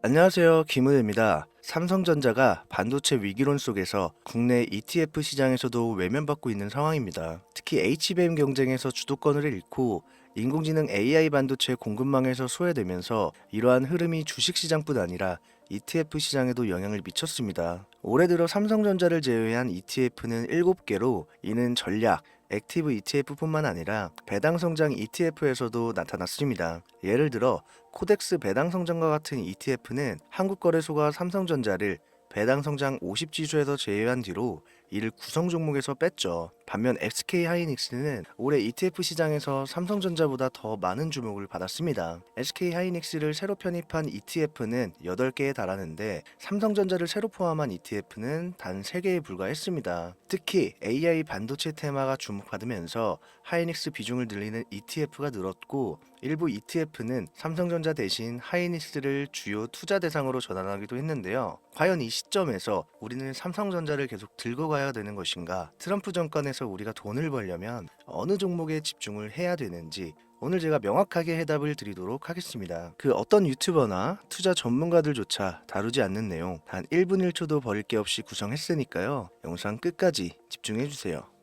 안녕하세요. 김은혜입니다. 삼성전자가 반도체 위기론 속에서 국내 ETF 시장에서도 외면받고 있는 상황입니다. 특히 HBM 경쟁에서 주도권을 잃고 인공지능 AI 반도체 공급망에서 소외되면서 이러한 흐름이 주식시장뿐 아니라 ETF 시장에도 영향을 미쳤습니다. 올해 들어 삼성전자를 제외한 ETF는 7개로 이는 전략, 액티브 ETF뿐만 아니라 배당 성장 ETF에서도 나타났습니다. 예를 들어 코덱스 배당 성장과 같은 ETF는 한국거래소가 삼성전자를 배당 성장 50지수에서 제외한 뒤로 이를 구성 종목에서 뺐죠. 반면 SK 하이닉스는 올해 ETF 시장에서 삼성전자보다 더 많은 주목을 받았습니다. SK 하이닉스를 새로 편입한 ETF는 8개에 달하는데 삼성전자를 새로 포함한 ETF는 단 3개에 불과했습니다. 특히 AI 반도체 테마가 주목받으면서 하이닉스 비중을 늘리는 ETF가 늘었고 일부 ETF는 삼성전자 대신 하이닉스를 주요 투자 대상으로 전환하기도 했는데요. 과연 이 시점에서 우리는 삼성전자를 계속 들고 가야 되는 것인가? 트럼프 정권에서 우리가 돈을 벌려면 어느 종목에 집중을 해야 되는지 오늘 제가 명확하게 해답을 드리도록 하겠습니다. 그 어떤 유튜버나 투자 전문가들조차 다루지 않는 내용 단 1분 1초도 버릴 게 없이 구성했으니까요. 영상 끝까지 집중해주세요.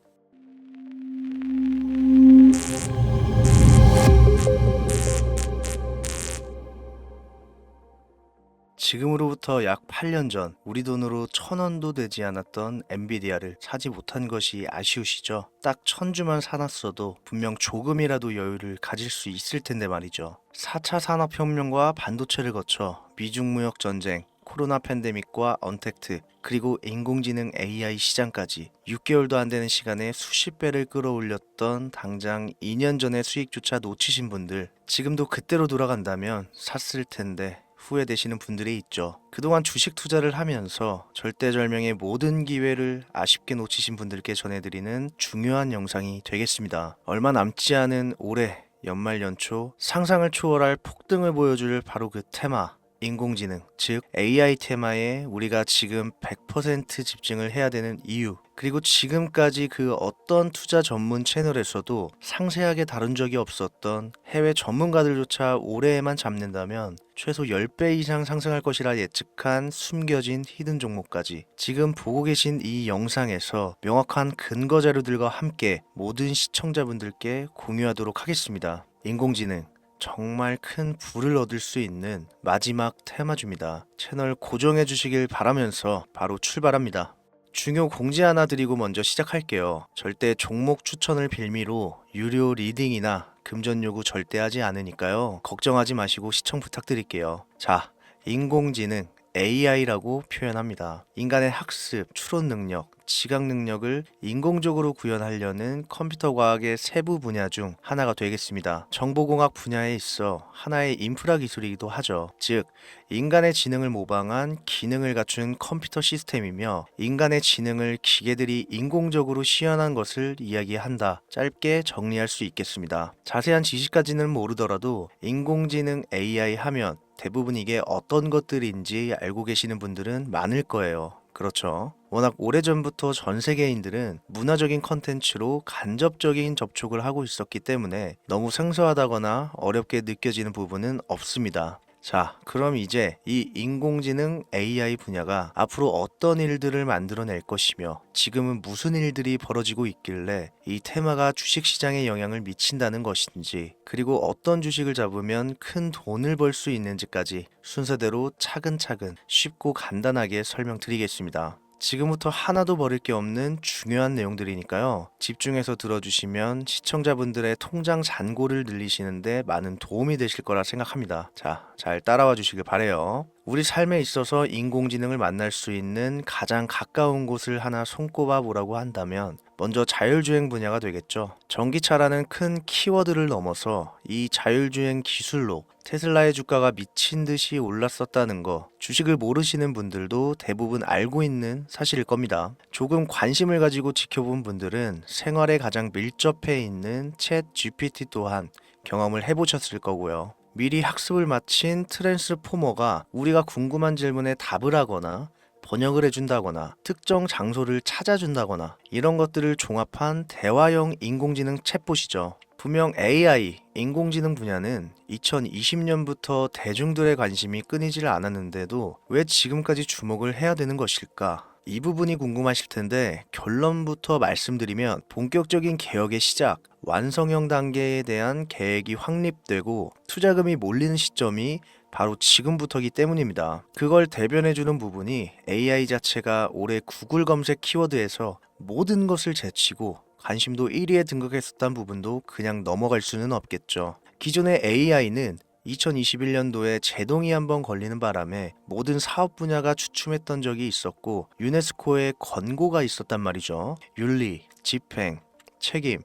지금으로부터 약 8년 전 우리 돈으로 1,000원도 되지 않았던 엔비디아를 사지 못한 것이 아쉬우시죠? 딱 1,000주만 사놨어도 분명 조금이라도 여유를 가질 수 있을 텐데 말이죠. 4차 산업혁명과 반도체를 거쳐 미중무역 전쟁, 코로나 팬데믹과 언택트, 그리고 인공지능 AI 시장까지 6개월도 안 되는 시간에 수십 배를 끌어올렸던 당장 2년 전의 수익조차 놓치신 분들, 지금도 그때로 돌아간다면 샀을 텐데 후회되시는 분들이 있죠. 그동안 주식 투자를 하면서 절대절명의 모든 기회를 아쉽게 놓치신 분들께 전해드리는 중요한 영상이 되겠습니다. 얼마 남지 않은 올해 연말 연초 상상을 초월할 폭등을 보여줄 바로 그 테마, 인공지능, 즉 AI 테마에 우리가 지금 100% 집중을 해야 되는 이유, 그리고 지금까지 그 어떤 투자 전문 채널에서도 상세하게 다룬 적이 없었던 해외 전문가들조차 올해에만 잡는다면 최소 10배 이상 상승할 것이라 예측한 숨겨진 히든 종목까지 지금 보고 계신 이 영상에서 명확한 근거 자료들과 함께 모든 시청자분들께 공유하도록 하겠습니다. 인공지능 정말 큰 부를 얻을 수 있는 마지막 테마주입니다. 채널 고정해 주시길 바라면서 바로 출발합니다. 중요 공지 하나 드리고 먼저 시작할게요. 절대 종목 추천을 빌미로 유료 리딩이나 금전 요구 절대 하지 않으니까요. 걱정하지 마시고 시청 부탁드릴게요. 자, 인공지능 AI라고 표현합니다. 인간의 학습, 추론 능력, 지각 능력을 인공적으로 구현하려는 컴퓨터 과학의 세부 분야 중 하나가 되겠습니다. 정보공학 분야에 있어 하나의 인프라 기술이기도 하죠. 즉, 인간의 지능을 모방한 기능을 갖춘 컴퓨터 시스템이며 인간의 지능을 기계들이 인공적으로 시연한 것을 이야기한다. 짧게 정리할 수 있겠습니다. 자세한 지식까지는 모르더라도 인공지능 AI 하면 대부분 이게 어떤 것들인지 알고 계시는 분들은 많을 거예요. 그렇죠. 워낙 오래전부터 전 세계인들은 문화적인 컨텐츠로 간접적인 접촉을 하고 있었기 때문에 너무 생소하다거나 어렵게 느껴지는 부분은 없습니다. 자, 그럼 이제 이 인공지능 AI 분야가 앞으로 어떤 일들을 만들어낼 것이며 지금은 무슨 일들이 벌어지고 있길래 이 테마가 주식시장에 영향을 미친다는 것인지, 그리고 어떤 주식을 잡으면 큰 돈을 벌 수 있는지까지 순서대로 차근차근 쉽고 간단하게 설명드리겠습니다. 지금부터 하나도 버릴 게 없는 중요한 내용들이니까요. 집중해서 들어주시면 시청자분들의 통장 잔고를 늘리시는데 많은 도움이 되실 거라 생각합니다. 자, 잘 따라와 주시길 바래요. 우리 삶에 있어서 인공지능을 만날 수 있는 가장 가까운 곳을 하나 손꼽아 보라고 한다면 먼저 자율주행 분야가 되겠죠. 전기차라는 큰 키워드를 넘어서 이 자율주행 기술로 테슬라의 주가가 미친 듯이 올랐었다는 거, 주식을 모르시는 분들도 대부분 알고 있는 사실일 겁니다. 조금 관심을 가지고 지켜본 분들은 생활에 가장 밀접해 있는 챗 GPT 또한 경험을 해보셨을 거고요. 미리 학습을 마친 트랜스포머가 우리가 궁금한 질문에 답을 하거나 번역을 해준다거나 특정 장소를 찾아준다거나 이런 것들을 종합한 대화형 인공지능 챗봇이죠. 분명 AI, 인공지능 분야는 2020년부터 대중들의 관심이 끊이질 않았는데도 왜 지금까지 주목을 해야 되는 것일까? 이 부분이 궁금하실 텐데 결론부터 말씀드리면 본격적인 개혁의 시작, 완성형 단계에 대한 계획이 확립되고 투자금이 몰리는 시점이 바로 지금부터기 때문입니다. 그걸 대변해주는 부분이 AI 자체가 올해 구글 검색 키워드에서 모든 것을 제치고 관심도 1위에 등극했었던 부분도 그냥 넘어갈 수는 없겠죠. 기존의 AI는 2021년도에 제동이 한번 걸리는 바람에 모든 사업 분야가 주춤했던 적이 있었고 유네스코의 권고가 있었단 말이죠. 윤리, 집행, 책임,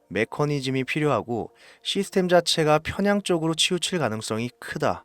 메커니즘이 필요하고 시스템 자체가 편향적으로 치우칠 가능성이 크다.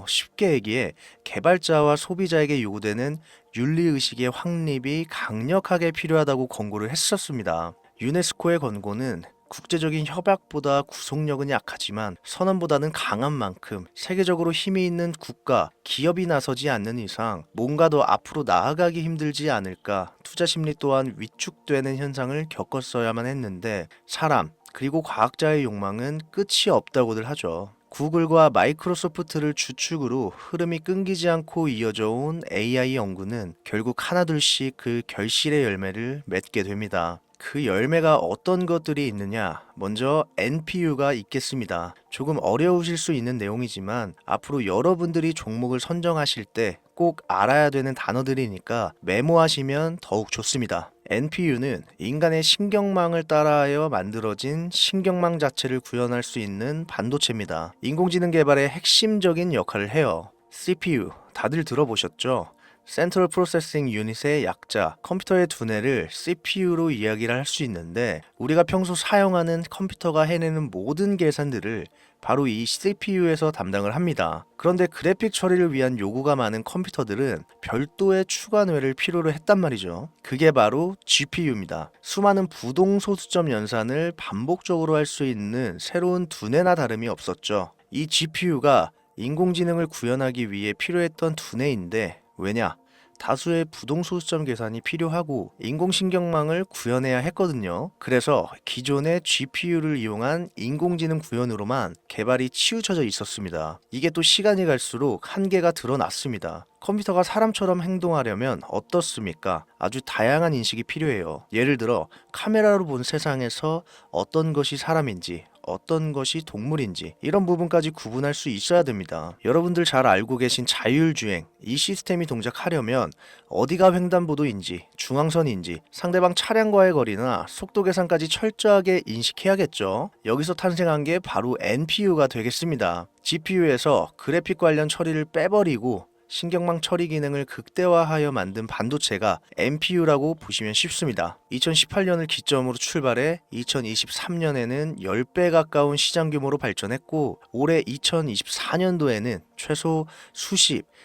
쉽게 얘기해 개발자와 소비자에게 요구되는 윤리의식의 확립이 강력하게 필요하다고 권고를 했었습니다. 유네스코의 권고는 국제적인 협약보다 구속력은 약하지만 선언보다는 강한 만큼 세계적으로 힘이 있는 국가, 기업이 나서지 않는 이상 뭔가 더 앞으로 나아가기 힘들지 않을까 투자 심리 또한 위축되는 현상을 겪었어야만 했는데 사람, 그리고 과학자의 욕망은 끝이 없다고들 하죠. 구글과 마이크로소프트를 주축으로 흐름이 끊기지 않고 이어져 온 AI 연구는 결국 하나둘씩 그 결실의 열매를 맺게 됩니다. 그 열매가 어떤 것들이 있느냐? 먼저 NPU가 있겠습니다. 조금 어려우실 수 있는 내용이지만 앞으로 여러분들이 종목을 선정하실 때 꼭 알아야 되는 단어들이니까 메모하시면 더욱 좋습니다. NPU는 인간의 신경망을 따라하여 만들어진 신경망 자체를 구현할 수 있는 반도체입니다. 인공지능 개발의 핵심적인 역할을 해요. CPU, 다들 들어보셨죠? 센트럴 프로세싱 유닛의 약자, 컴퓨터의 두뇌를 CPU로 이야기를 할 수 있는데 우리가 평소 사용하는 컴퓨터가 해내는 모든 계산들을 바로 이 CPU에서 담당을 합니다. 그런데 그래픽 처리를 위한 요구가 많은 컴퓨터들은 별도의 추가 뇌를 필요로 했단 말이죠. 그게 바로 GPU입니다. 수많은 부동소수점 연산을 반복적으로 할 수 있는 새로운 두뇌나 다름이 없었죠. 이 GPU가 인공지능을 구현하기 위해 필요했던 두뇌인데 왜냐? 다수의 부동소수점 계산이 필요하고 인공신경망을 구현해야 했거든요. 그래서 기존의 GPU를 이용한 인공지능 구현으로만 개발이 치우쳐져 있었습니다. 이게 또 시간이 갈수록 한계가 드러났습니다. 컴퓨터가 사람처럼 행동하려면 어떻습니까? 아주 다양한 인식이 필요해요. 예를 들어 카메라로 본 세상에서 어떤 것이 사람인지 어떤 것이 동물인지 이런 부분까지 구분할 수 있어야 됩니다. 여러분들 잘 알고 계신 자율주행, 이 시스템이 동작하려면 어디가 횡단보도인지 중앙선인지 상대방 차량과의 거리나 속도 계산까지 철저하게 인식해야겠죠. 여기서 탄생한 게 바로 NPU가 되겠습니다. GPU에서 그래픽 관련 처리를 빼버리고 신경망 처리 기능을 극대화하여 만든 반도체가 NPU라고 보시면 쉽습니다. 2018년을 기점으로 출발해 2023년에는 10배 가까운 시장 규모로 발전했고 올해 2024년도에는 최소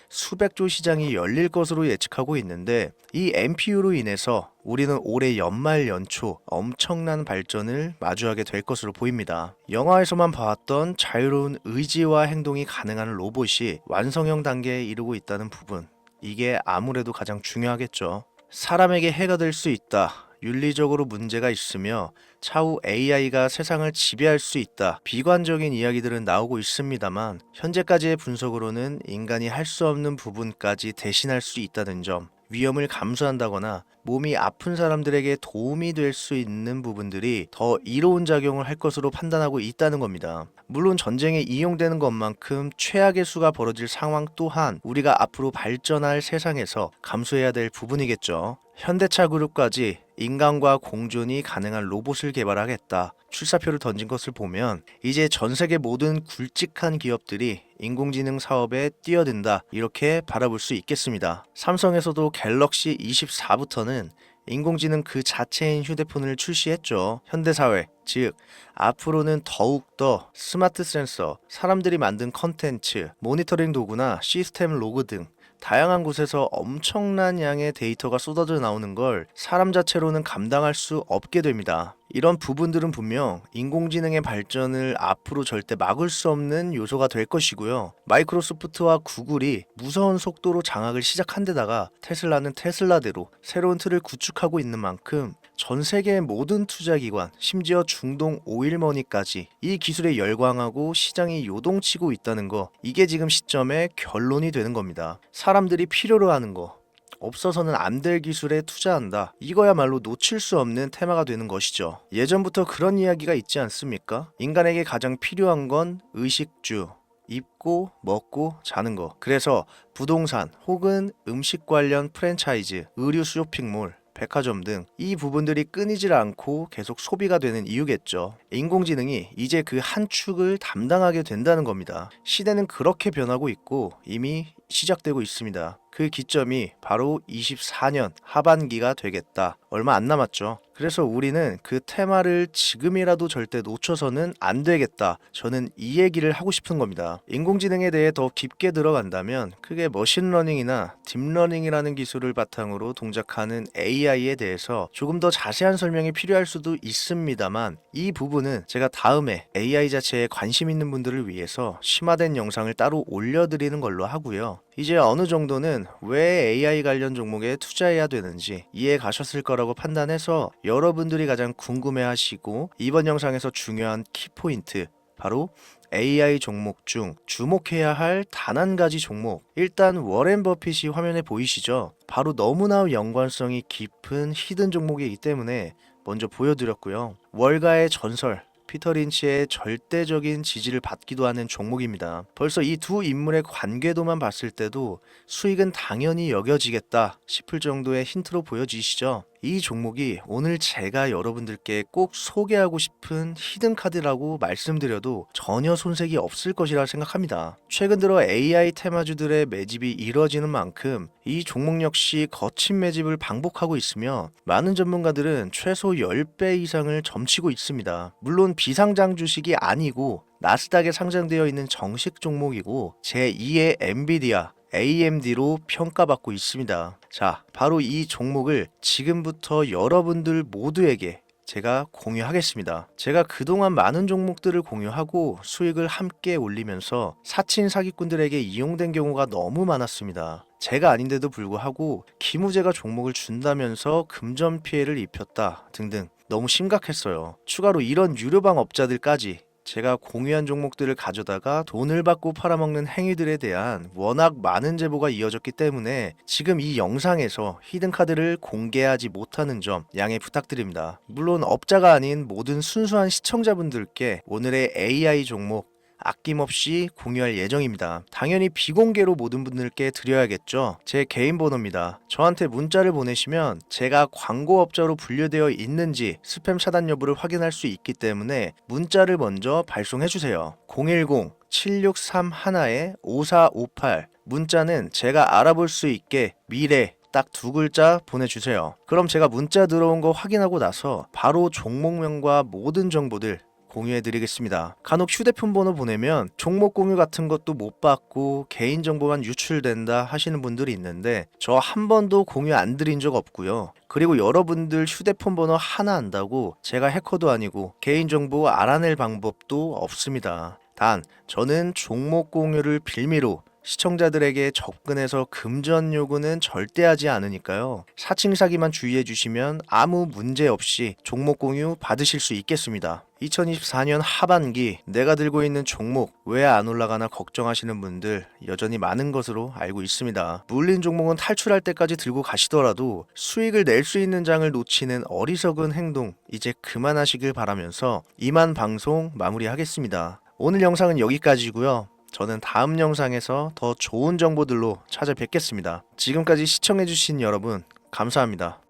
수백조 시장이 열릴 것으로 예측하고 있는데 이 NPU로 인해서 우리는 올해 연말 연초 엄청난 발전을 마주하게 될 것으로 보입니다. 영화에서만 봐왔던 자유로운 의지와 행동이 가능한 로봇이 완성형 단계에 이르고 있다는 부분, 이게 아무래도 가장 중요하겠죠. 사람에게 해가 될 수 있다. 윤리적으로 문제가 있으며 차후 AI가 세상을 지배할 수 있다. 비관적인 이야기들은 나오고 있습니다만 현재까지의 분석으로는 인간이 할 수 없는 부분까지 대신할 수 있다는 점, 위험을 감수한다거나 몸이 아픈 사람들에게 도움이 될 수 있는 부분들이 더 이로운 작용을 할 것으로 판단하고 있다는 겁니다. 물론 전쟁에 이용되는 것만큼 최악의 수가 벌어질 상황 또한 우리가 앞으로 발전할 세상에서 감수해야 될 부분이겠죠. 현대차 그룹까지 인간과 공존이 가능한 로봇을 개발하겠다. 출사표를 던진 것을 보면 이제 전 세계 모든 굵직한 기업들이 인공지능 사업에 뛰어든다. 이렇게 바라볼 수 있겠습니다. 삼성에서도 갤럭시 24부터는 인공지능 그 자체인 휴대폰을 출시했죠. 현대사회, 즉 앞으로는 더욱더 스마트 센서, 사람들이 만든 컨텐츠, 모니터링 도구나 시스템 로그 등 다양한 곳에서 엄청난 양의 데이터가 쏟아져 나오는 걸 사람 자체로는 감당할 수 없게 됩니다. 이런 부분들은 분명 인공지능의 발전을 앞으로 절대 막을 수 없는 요소가 될 것이고요. 마이크로소프트와 구글이 무서운 속도로 장악을 시작한 데다가 테슬라는 테슬라대로 새로운 틀을 구축하고 있는 만큼 전 세계의 모든 투자기관, 심지어 중동 오일머니까지 이 기술에 열광하고 시장이 요동치고 있다는 거, 이게 지금 시점의 결론이 되는 겁니다. 사람들이 필요로 하는 거, 없어서는 안 될 기술에 투자한다. 이거야말로 놓칠 수 없는 테마가 되는 것이죠. 예전부터 그런 이야기가 있지 않습니까? 인간에게 가장 필요한 건 의식주, 입고 먹고 자는 거. 그래서 부동산 혹은 음식 관련 프랜차이즈, 의류 쇼핑몰, 백화점 등 이 부분들이 끊이질 않고 계속 소비가 되는 이유겠죠. 인공지능이 이제 그 한 축을 담당하게 된다는 겁니다. 시대는 그렇게 변하고 있고 이미 시작되고 있습니다. 그 기점이 바로 24년 하반기가 되겠다. 얼마 안 남았죠. 그래서 우리는 그 테마를 지금이라도 절대 놓쳐서는 안 되겠다. 저는 이 얘기를 하고 싶은 겁니다. 인공지능에 대해 더 깊게 들어간다면 그게 머신러닝이나 딥러닝이라는 기술을 바탕으로 동작하는 AI에 대해서 조금 더 자세한 설명이 필요할 수도 있습니다만 이 부분은 제가 다음에 AI 자체에 관심 있는 분들을 위해서 심화된 영상을 따로 올려드리는 걸로 하고요. 이제 어느 정도는 왜 AI 관련 종목에 투자해야 되는지 이해 가셨을 거라고 판단해서 여러분들이 가장 궁금해하시고 이번 영상에서 중요한 키포인트, 바로 AI 종목 중 주목해야 할 단 한 가지 종목, 일단 워렌 버핏이 화면에 보이시죠? 바로 너무나 연관성이 깊은 히든 종목이기 때문에 먼저 보여드렸고요. 월가의 전설, 피터 린치의 절대적인 지지를 받기도 하는 종목입니다. 벌써 이 두 인물의 관계도만 봤을 때도 수익은 당연히 여겨지겠다 싶을 정도의 힌트로 보여지시죠? 이 종목이 오늘 제가 여러분들께 꼭 소개하고 싶은 히든 카드라고 말씀드려도 전혀 손색이 없을 것이라 생각합니다. 최근 들어 AI 테마주들의 매집이 이뤄지는 만큼 이 종목 역시 거친 매집을 반복하고 있으며 많은 전문가들은 최소 10배 이상을 점치고 있습니다. 물론 비상장 주식이 아니고 나스닥에 상장되어 있는 정식 종목이고 제2의 엔비디아, AMD로 평가받고 있습니다. 자, 바로 이 종목을 지금부터 여러분들 모두에게 제가 공유하겠습니다. 제가 그동안 많은 종목들을 공유하고 수익을 함께 올리면서 사친 사기꾼들에게 이용된 경우가 너무 많았습니다. 제가 아닌데도 불구하고 기무제가 종목을 준다면서 금전 피해를 입혔다 등등 너무 심각했어요. 추가로 이런 유료방 업자들까지 제가 공유한 종목들을 가져다가 돈을 받고 팔아먹는 행위들에 대한 워낙 많은 제보가 이어졌기 때문에 지금 이 영상에서 히든카드를 공개하지 못하는 점 양해 부탁드립니다. 물론 업자가 아닌 모든 순수한 시청자분들께 오늘의 AI 종목 아낌없이 공유할 예정입니다. 당연히 비공개로 모든 분들께 드려야겠죠. 제 개인 번호입니다. 저한테 문자를 보내시면 제가 광고업자로 분류되어 있는지 스팸 차단 여부를 확인할 수 있기 때문에 문자를 먼저 발송해주세요. 010-7631-5458 문자는 제가 알아볼 수 있게 미래 딱 두 글자 보내주세요. 그럼 제가 문자 들어온 거 확인하고 나서 바로 종목명과 모든 정보들 공유해드리겠습니다. 간혹 휴대폰 번호 보내면 종목 공유 같은 것도 못 받고 개인정보만 유출된다 하시는 분들이 있는데 저 한 번도 공유 안 드린 적 없고요. 그리고 여러분들 휴대폰 번호 하나 안다고 제가 해커도 아니고 개인정보 알아낼 방법도 없습니다. 단 저는 종목 공유를 빌미로 시청자들에게 접근해서 금전 요구는 절대 하지 않으니까요. 사칭 사기만 주의해 주시면 아무 문제 없이 종목 공유 받으실 수 있겠습니다. 2024년 하반기 내가 들고 있는 종목 왜 안 올라가나 걱정하시는 분들 여전히 많은 것으로 알고 있습니다. 물린 종목은 탈출할 때까지 들고 가시더라도 수익을 낼 수 있는 장을 놓치는 어리석은 행동 이제 그만하시길 바라면서 이만 방송 마무리하겠습니다. 오늘 영상은 여기까지고요. 저는 다음 영상에서 더 좋은 정보들로 찾아뵙겠습니다. 지금까지 시청해주신 여러분 감사합니다.